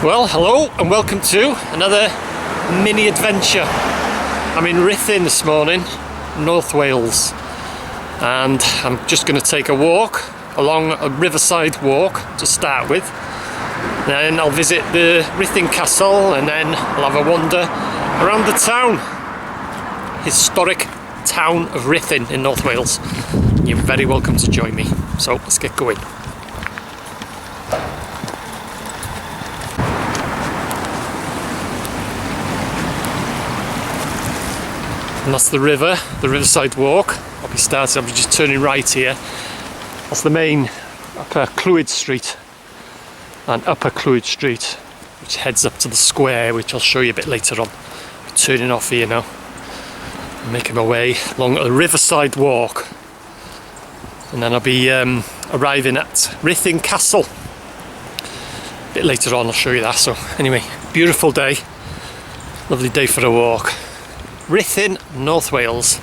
Well, hello and welcome to another mini adventure. I'm in Ruthin this morning, North Wales, and I'm just going to take a walk along a riverside walk to start with. Then I'll visit the Ruthin Castle and then I'll have a wander around the town. Historic town of Ruthin in North Wales. You're very welcome to join me. So let's get going. And that's the river, the riverside walk. I'll be just turning right here. That's the main Upper Clwyd Street and Upper Clwyd Street, which heads up to the square, which I'll show you a bit later on. I'm turning off here now. I'm making my way along the riverside walk. And then I'll be arriving at Ruthin Castle. A bit later on I'll show you that. So anyway, beautiful day. Lovely day for a walk. Ruthin, North Wales.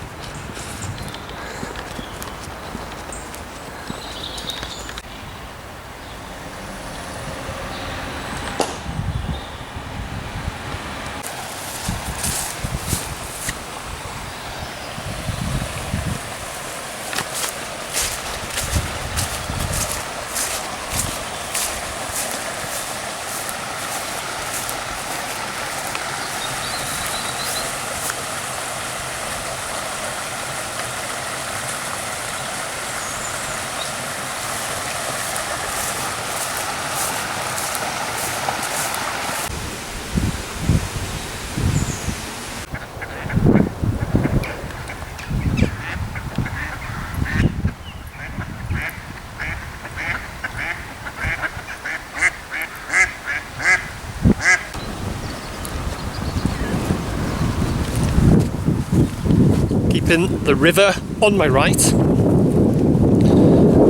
Keeping the river on my right,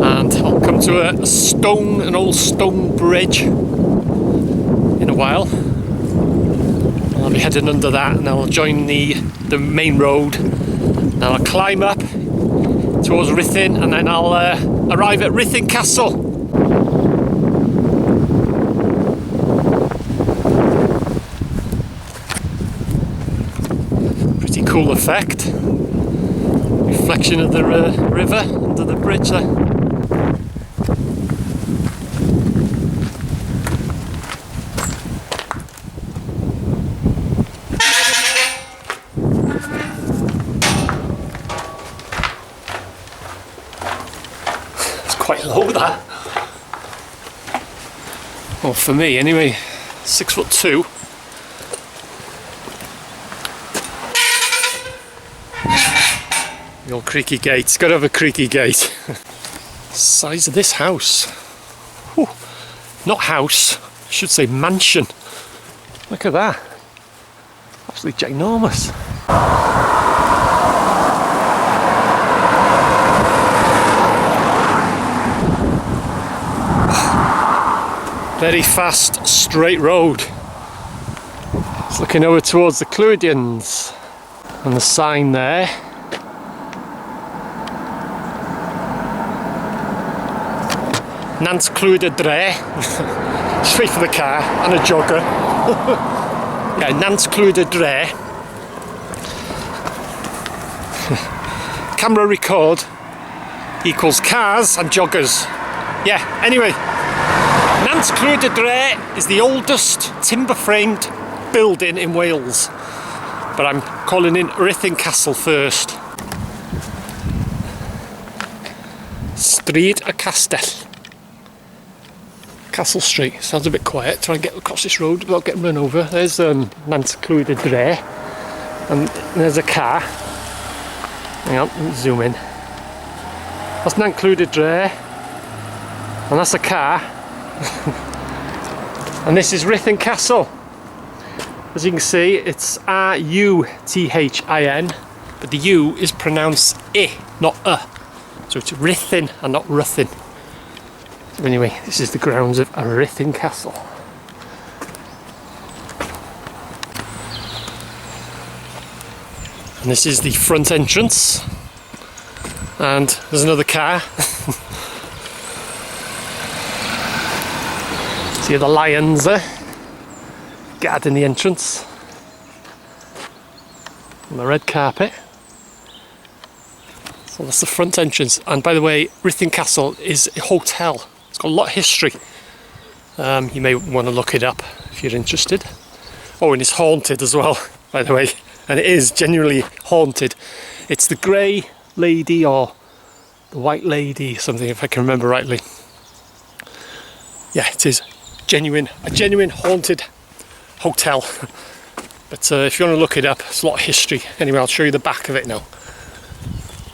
and I'll come to an old stone bridge in a while. I'll be heading under that and I'll join the main road. Then I'll climb up towards Ruthin and then I'll arrive at Ruthin Castle. Pretty cool effect. Reflection of the river under the bridge there. It's quite low, that. Well, for me anyway, 6'2". The old creaky gate, it's got to have a creaky gate. Size of this house. Whew. Not house, I should say mansion. Look at that. Absolutely ginormous. Very fast, straight road. It's looking over towards the Clwydians. And the sign there. Nant Clwyd y Dre, straight for the car, and a jogger. Yeah, Nant Clwyd y Dre. Camera record equals cars and joggers. Yeah, anyway, Nant Clwyd y Dre is the oldest timber-framed building in Wales. But I'm calling in Ruthin Castle first. Stryd y Castell. Castle Street. Sounds a bit quiet. Try and get across this road without getting run over. There's Nant Clwyd y Dre, and there's a car. Hang on, let me zoom in. That's Nant Clwyd y Dre, and that's a car. And this is Ruthin Castle. As you can see, it's R-U-T-H-I-N, but the U is pronounced I, not So it's Ruthin and not Ruthin. So anyway, this is the grounds of Ruthin Castle. And this is the front entrance. And there's another car. See the lions there? garden the entrance. On the red carpet. So that's the front entrance. And by the way, Ruthin Castle is a hotel. It's got a lot of history. You may want to look it up if you're interested. Oh, and it's haunted as well, by the way. And it is genuinely haunted. It's the Grey Lady or the White Lady, something if I can remember rightly. Yeah, it is a genuine haunted hotel. But if you want to look it up, it's a lot of history. Anyway, I'll show you the back of it now.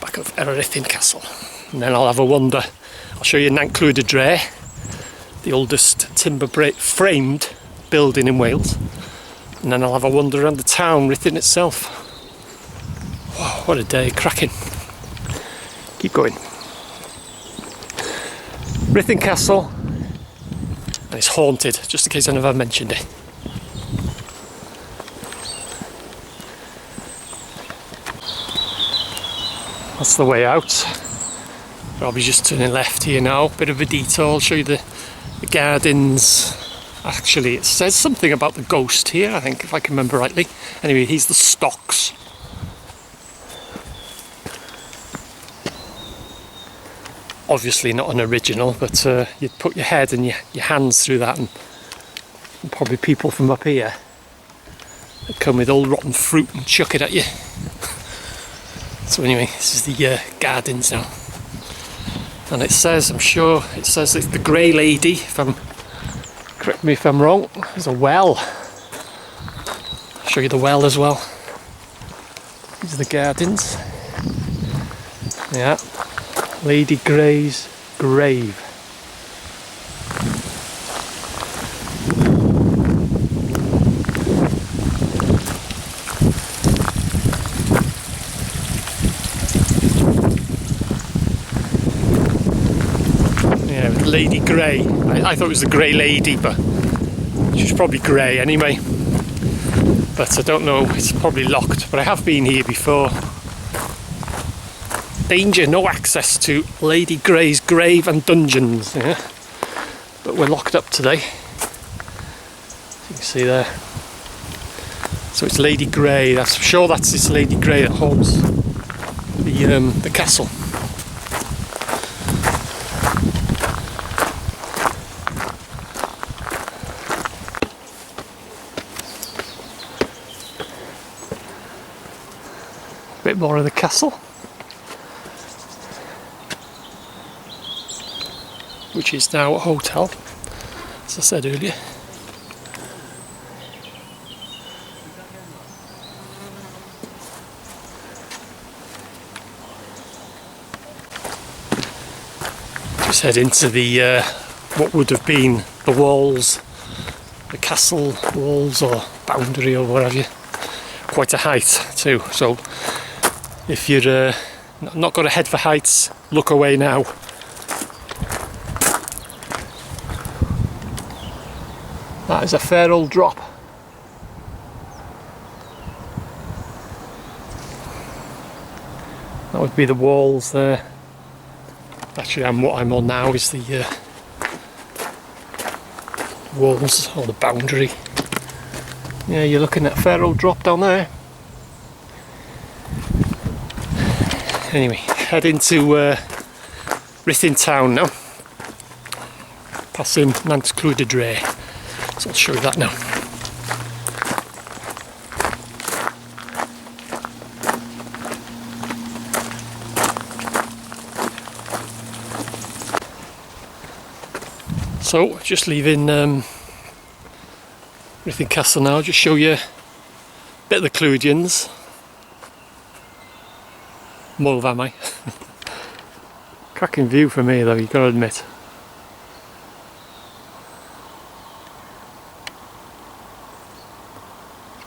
Back of Ruthin Castle. And then I'll have a wander. I'll show you Nantclwyd y Dre, the oldest timber framed building in Wales. And then I'll have a wander around the town, Ruthin itself. Whoa, what a day, cracking. Keep going. Ruthin Castle, and it's haunted, just in case I never mentioned it. That's the way out. I'll be just turning left here now. Bit of a detour. I'll show you the gardens. Actually, it says something about the ghost here, I think, if I can remember rightly. Anyway, here's the stocks. Obviously not an original, but you'd put your head and your hands through that, and probably people from up here that come with old rotten fruit and chuck it at you. So anyway, this is the gardens now. And it says, I'm sure, it says it's the Grey Lady, correct me if I'm wrong. There's a well. I'll show you the well as well. These are the gardens. Yeah. Lady Grey's grave. Lady Grey. I thought it was the Grey Lady, but she's probably grey anyway. But I don't know, it's probably locked. But I have been here before. Danger, no access to Lady Grey's grave and dungeons. Yeah? But we're locked up today. You can see there. So it's Lady Grey. I'm sure that's this Lady Grey that holds the castle. Bit more of the castle, which is now a hotel, as I said earlier. Just head into the what would have been the walls, the castle walls or boundary or whatever. Quite a height too, so if you're not got a head for heights, look away now. That is a fair old drop. That would be the walls there. Actually, what I'm on now is the walls or the boundary. Yeah, you're looking at a fair old drop down there. Anyway, head into Ruthin town now. Passing Nantclwyd y Dre. So I'll show you that now. So, just leaving Ruthin Castle now, just show you a bit of the Clwydians. More am I? Cracking view from here though, you've got to admit.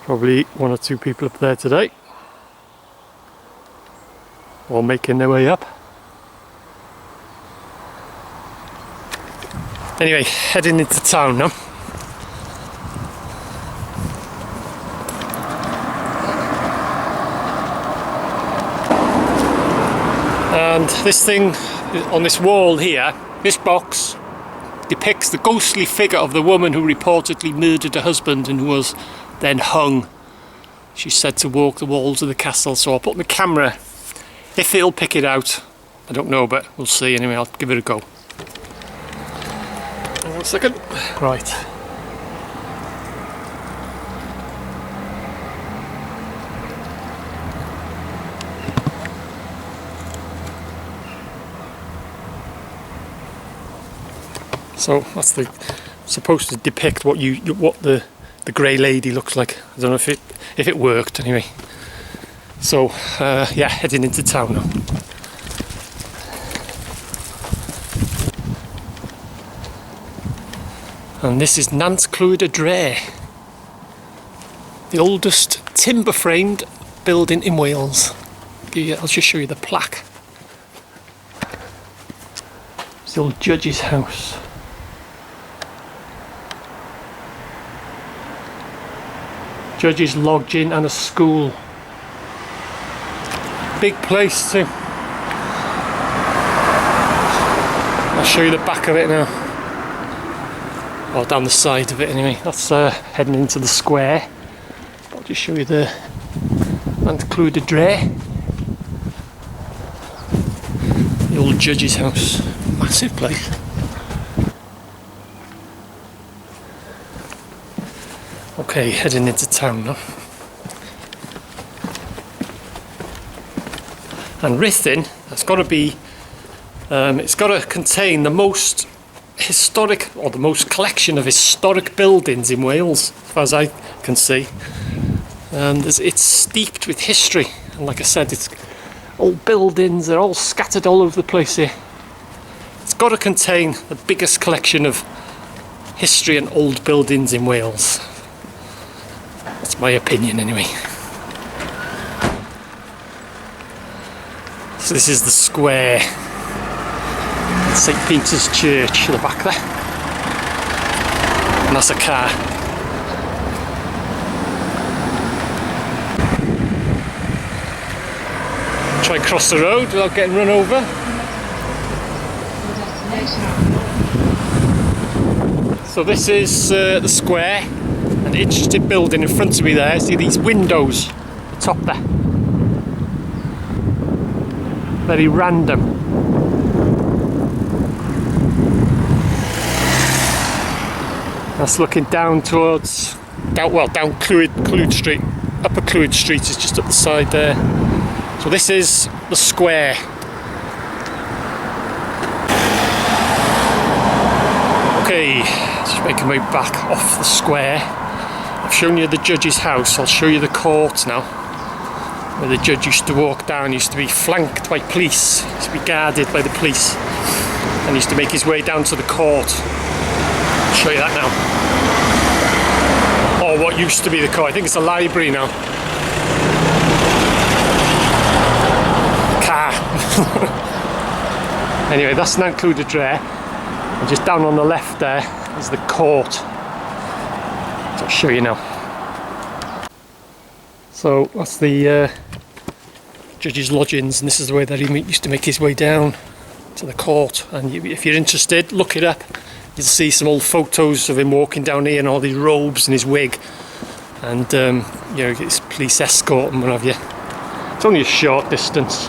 Probably one or two people up there today. All making their way up. Anyway, heading into town now. And this thing on this wall here, this box depicts the ghostly figure of the woman who reportedly murdered her husband and who was then hung. She's said to walk the walls of the castle, so I'll put my camera, if it'll pick it out, I don't know, but we'll see anyway. I'll give it a go. 1 second. Right. So that's supposed to depict what the grey lady looks like. I don't know if it worked anyway. So yeah, heading into town now. And this is Nant Clwyd y Dre, the oldest timber-framed building in Wales. I'll just show you the plaque. It's the old judge's house. Judge's lodging and a school. Big place too. I'll show you the back of it now. Or down the side of it anyway. That's heading into the square. I'll just show you the Nant Clwyd y Dre. The old judge's house. Massive place. Okay, heading into town now. And Ruthin, that's got to be, it's got to contain the most historic, or the most collection of historic buildings in Wales, as far as I can see. And it's steeped with history, and like I said, it's old buildings, they're all scattered all over the place here. It's got to contain the biggest collection of history and old buildings in Wales. That's my opinion anyway. So this is the square. St. Peter's Church at the back there. And that's a car. Try and cross the road without getting run over. So this is the square. An interesting building in front of me there. See these windows at the top there? Very random. That's looking down towards, down Clwyd Street. Upper Clwyd Street is just up the side there. So this is the square. Okay, just making my way back off the square. I've shown you the judge's house. I'll show you the court now, where the judge used to walk down. Used to be flanked by police. Used to be guarded by the police, and used to make his way down to the court. I'll show you that now. Or what used to be the court. I think it's a library now. Car. Anyway, that's Nant Clwyd y Dre. And just down on the left there is the court. So I'll show you now. So that's the judge's lodgings, and this is the way that he used to make his way down to the court. And if you're interested, look it up. You'll see some old photos of him walking down here in all these robes and his wig, and you know, his police escort and what have you. It's only a short distance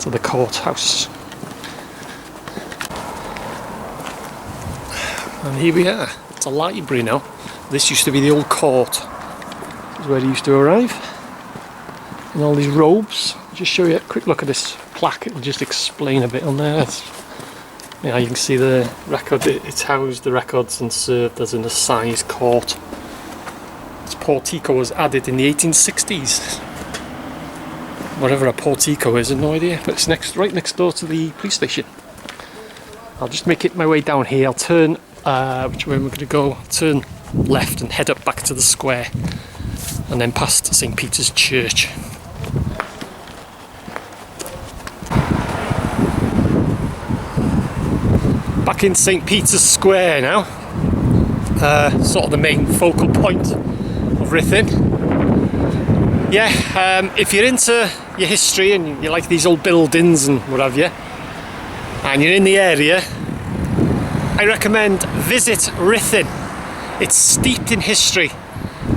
to the courthouse. And here we are. It's a library now. This used to be the old court. This is where he used to arrive. In all these robes. I'll just show you a quick look at this plaque. It'll just explain a bit on there. Yeah, you can see the record. It's housed the records and served as an assize court. This portico was added in the 1860s. Whatever a portico is, I have no idea. But it's right next door to the police station. I'll just make it my way down here. I'll turn, which way am I going to go? I'll turn left and head up back to the square, and then past St. Peter's Church. Back in St. Peter's Square now, sort of the main focal point of Ruthin. Yeah, if you're into your history and you like these old buildings and what have you, and you're in the area, I recommend visit Ruthin. It's steeped in history,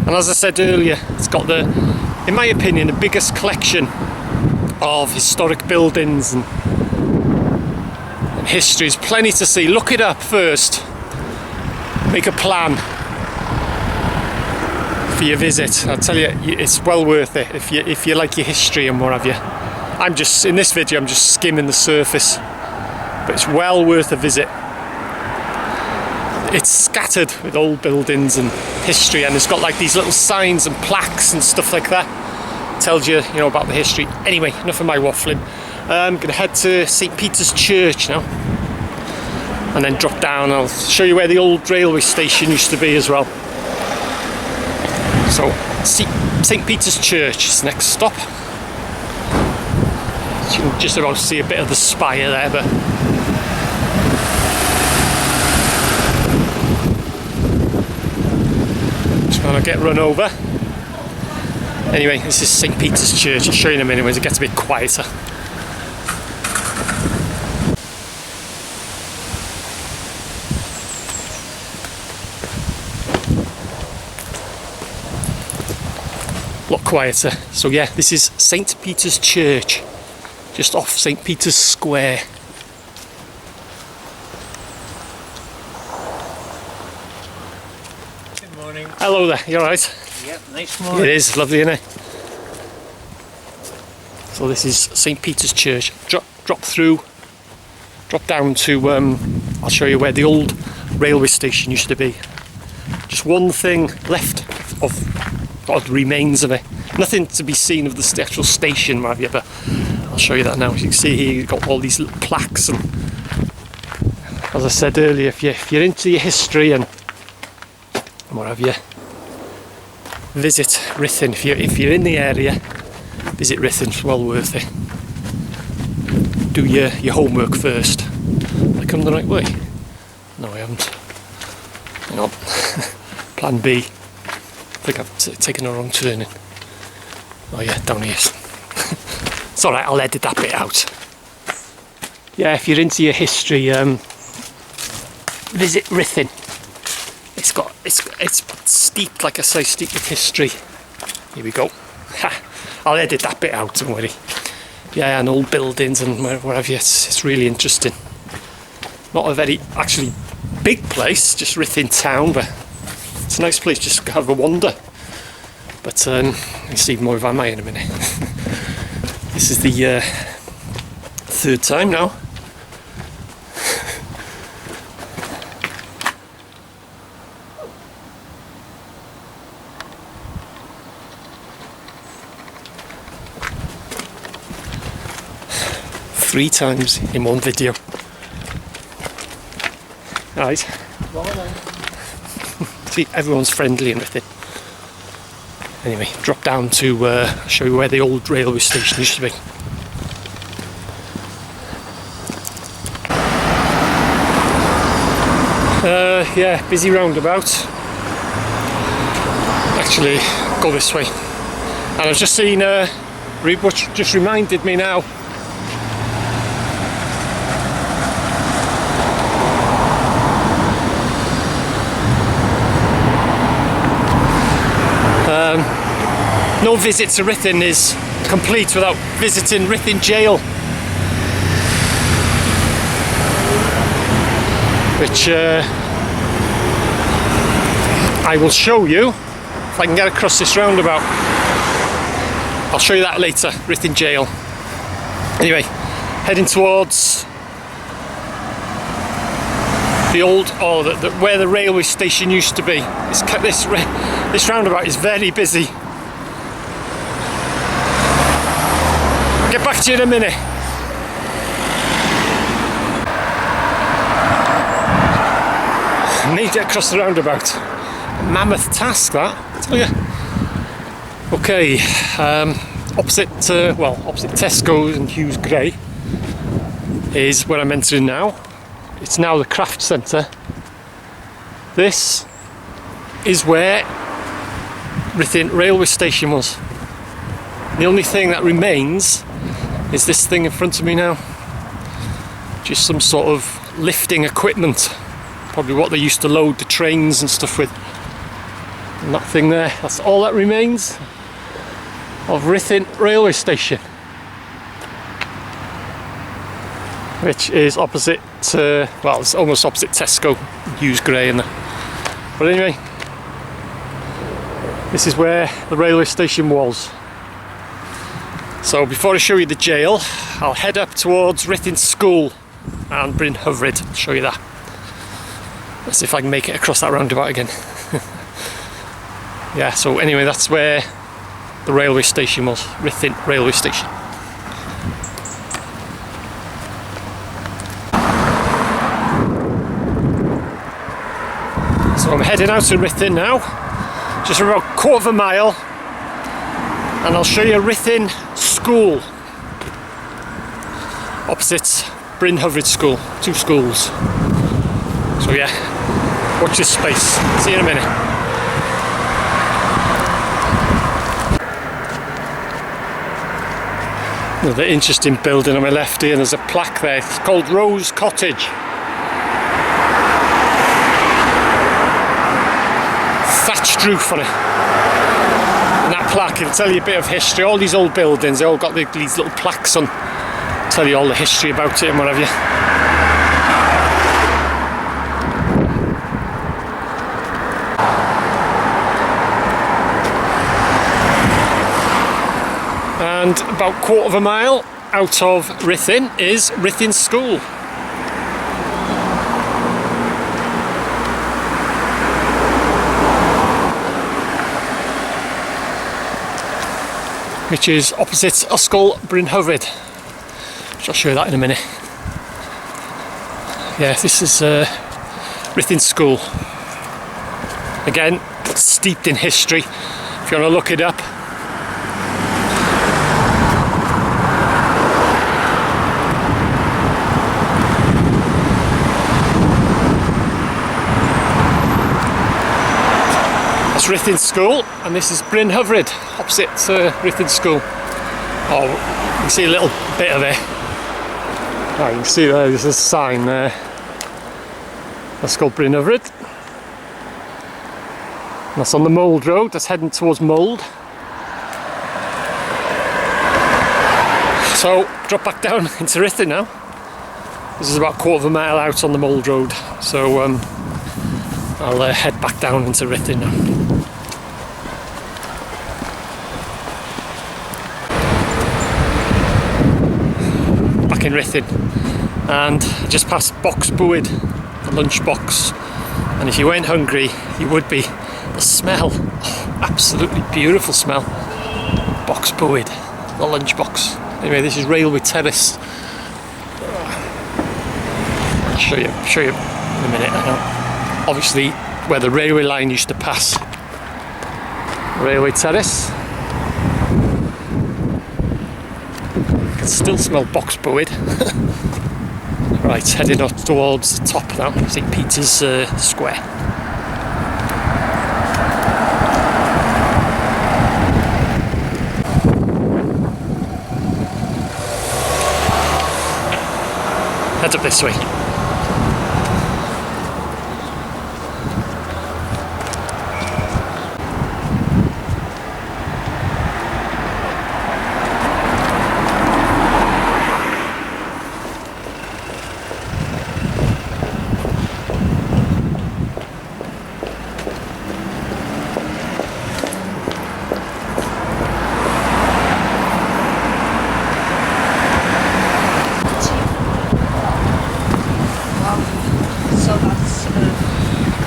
and as I said earlier, it's got the, in my opinion, the biggest collection of historic buildings and history. There's plenty to see. Look it up first. Make a plan for your visit. I'll tell you, it's well worth it if you like your history and what have you. I'm just, in this video, I'm just skimming the surface, but it's well worth a visit. It's scattered with old buildings and history, and it's got like these little signs and plaques and stuff like that. Tells you, you know, about the history. Anyway, enough of my waffling. I'm going to head to St. Peter's Church now, and then drop down. I'll show you where the old railway station used to be as well. So, St. Peter's Church is the next stop. So you can just about see a bit of the spire there, but just want to get run over. Anyway, this is St. Peter's Church. I'll show you in a minute when it gets a bit quieter. A lot quieter. So yeah, this is St. Peter's Church, just off St. Peter's Square. Good morning. Hello there, you alright? Yep, nice morning. It is, lovely, isn't it? So this is St. Peter's Church. Drop down to, I'll show you where the old railway station used to be. Just one thing left of remains of it. Nothing to be seen of the actual station, have you? But I'll show you that now. As you can see here, you've got all these little plaques, and as I said earlier, if you're into your history and what have you, visit Ruthin. If you're in the area, visit Ruthin. It's well worth it. Do your homework first. Have I come the right way? No, I haven't. Hang on. Plan B. I think I've taken a wrong turning. Oh yeah, down here. It's alright, I'll edit that bit out. Yeah, if you're into your history, visit Ruthin. It's steeped, like I say, steeped with history. Here we go. Ha, I'll edit that bit out, don't worry. Yeah, and old buildings and whatever. It's really interesting. Not a very actually big place, just Ruthin town, but it's a nice place just to have a wander. But you'll see more of Am I in a minute. This is the third time now. Three times in one video. Right. See, everyone's friendly and everything. Anyway, drop down to show you where the old railway station used to be. Yeah, busy roundabout. Actually, go this way. And I've just seen, which just reminded me now. No visit to Ruthin is complete without visiting Ruthin Jail, which I will show you if I can get across this roundabout. I'll show you that later. Ruthin Jail. Anyway, heading towards the old, where the railway station used to be. This roundabout is very busy. Get back to you in a minute. Need to get across the roundabout. Mammoth task, that, I tell you. Okay, opposite Tesco's and Hughes Gray is where I'm entering now. It's now the craft centre. This is where Ruthin railway station was. The only thing that remains is this thing in front of me now. Just some sort of lifting equipment. probably what they used to load the trains and stuff with. And that thing there, that's all that remains of Ruthin railway station, which is opposite, well, it's almost opposite Tesco, Hughes Gray and that. But anyway, this is where the railway station was. So before I show you the jail, I'll head up towards Ruthin School and Bryn Hyfryd. I'll show you that. Let's see if I can make it across that roundabout again. Yeah, so anyway, that's where the railway station was, Ruthin railway station. So I'm heading out to Ruthin now, just for about a quarter of a mile, and I'll show you Ruthin School, opposite Bryn Hyfryd School, 2 schools. So yeah, watch this space, see you in a minute. Another interesting building on my left here, and there's a plaque there, it's called Rose Cottage. Thatched roof on it. And that plaque, it'll tell you a bit of history. All these old buildings, they all got these little plaques on, tell you all the history about it and what have you. And about a quarter of a mile out of Ruthin is Ruthin School. Which is opposite Ysgol Bryn Hyfryd. I'll show you that in a minute. Yeah, this is Ruthin School. Again, steeped in history. If you want to look it up. That's Ruthin School, and this is Bryn Hyfryd, opposite Ruthin School. Oh, you can see a little bit of it. Oh, you can see there's a sign there. That's called Bryn Hyfryd. That's on the Mould Road, that's heading towards Mould. So, drop back down into Ruthin now. This is about a quarter of a mile out on the Mould Road. So, I'll head back down into Ruthin now. Back in Ruthin, and just past Box Bwyd, the lunch box. And if you went hungry, you would be. The smell, oh, absolutely beautiful smell. Box Bwyd, the lunch box. Anyway, this is Railway Terrace. I'll show you in a minute. I know. Obviously, where the railway line used to pass. Railway Terrace. You can still smell Box Bwyd. Right, heading up towards the top now, St. Peter's Square. Head up this way.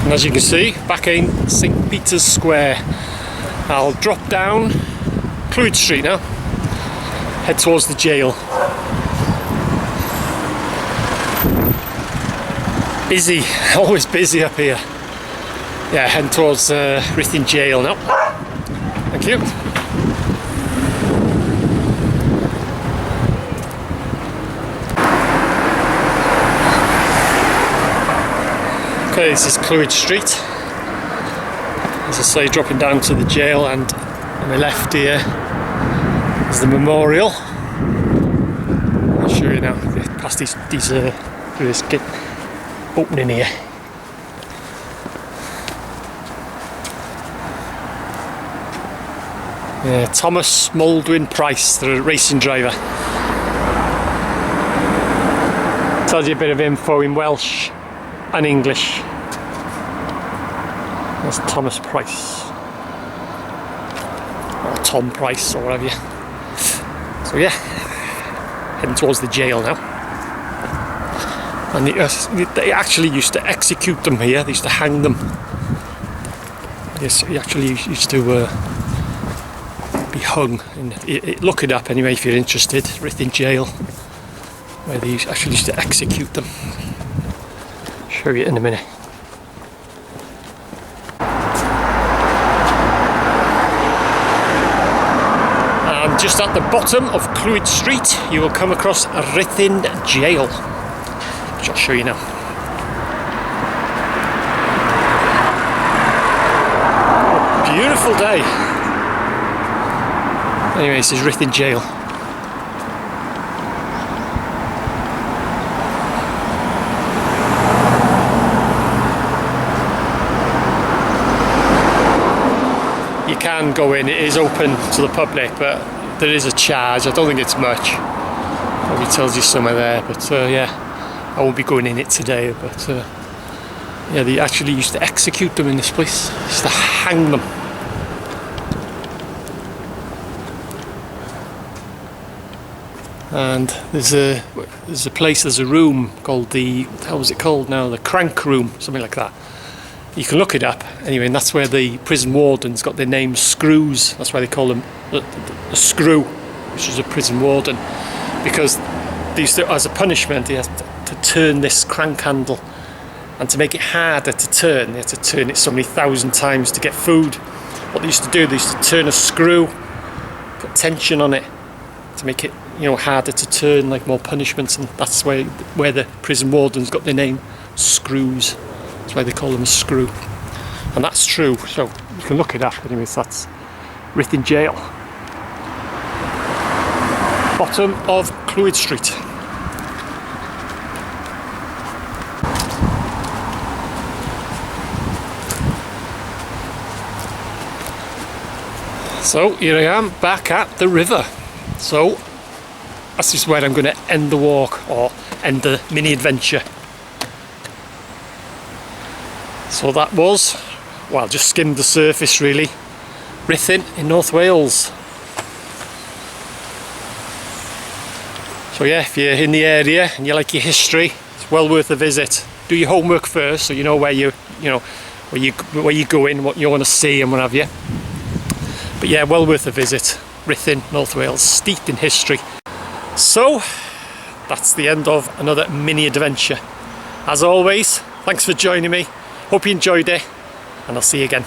And as you can see, back in St. Peter's Square. I'll drop down Clwyd Street now, head towards the jail. Busy, always busy up here. Yeah, heading towards Ruthin Jail now. Thank you. Okay, this is Clwyd Street. As I say, dropping down to the jail, and on my left here is the memorial. I'll show you now, past this gate opening here. Yeah, Thomas Mouldwyn Price, the racing driver. Tells you a bit of info in Welsh and English. That's Thomas Price. Or Tom Price, or whatever. So yeah, heading towards the jail now. And they actually used to execute them here. They used to hang them. Yes, he actually used to be hung. Look it up anyway if you're interested. Ruthin Jail, where they actually used to execute them. Show you in a minute. And just at the bottom of Clwyd Street, you will come across Ruthin Jail, which I'll show you now. Beautiful day. Anyway, this is Ruthin Jail. You can go in, it is open to the public, but there is a charge. I don't think it's much. Probably tells you somewhere there, but yeah, I won't be going in it today, but yeah, they actually used to execute them in this place. They used to hang them. And there's a place, there's a room called the, how was it called now? The Crank Room, something like that. You can look it up anyway, and that's where the prison wardens got their name Screws. That's why they call them the Screw, which is a prison warden, because they used to, as a punishment, they had to turn this crank handle, and to make it harder to turn, they had to turn it so many thousand times to get food. What they used to do, they used to turn a screw, put tension on it to make it, you know, harder to turn, like more punishments, and that's where the prison wardens got their name Screws. That's why they call them a screw, and that's true. So you can look it up. Anyways, that's Ruthin Jail, bottom of Clwyd Street. So here I am back at the river. So this is where I'm going to end the walk, or end the mini adventure. So that was, well, just skimmed the surface really. Ruthin in North Wales. So yeah, if you're in the area and you like your history, it's well worth a visit. Do your homework first, so you know where you're going, what you want to see and what have you. But yeah, well worth a visit. Ruthin, North Wales, steeped in history. So that's the end of another mini adventure. As always, thanks for joining me. Hope you enjoyed it, and I'll see you again.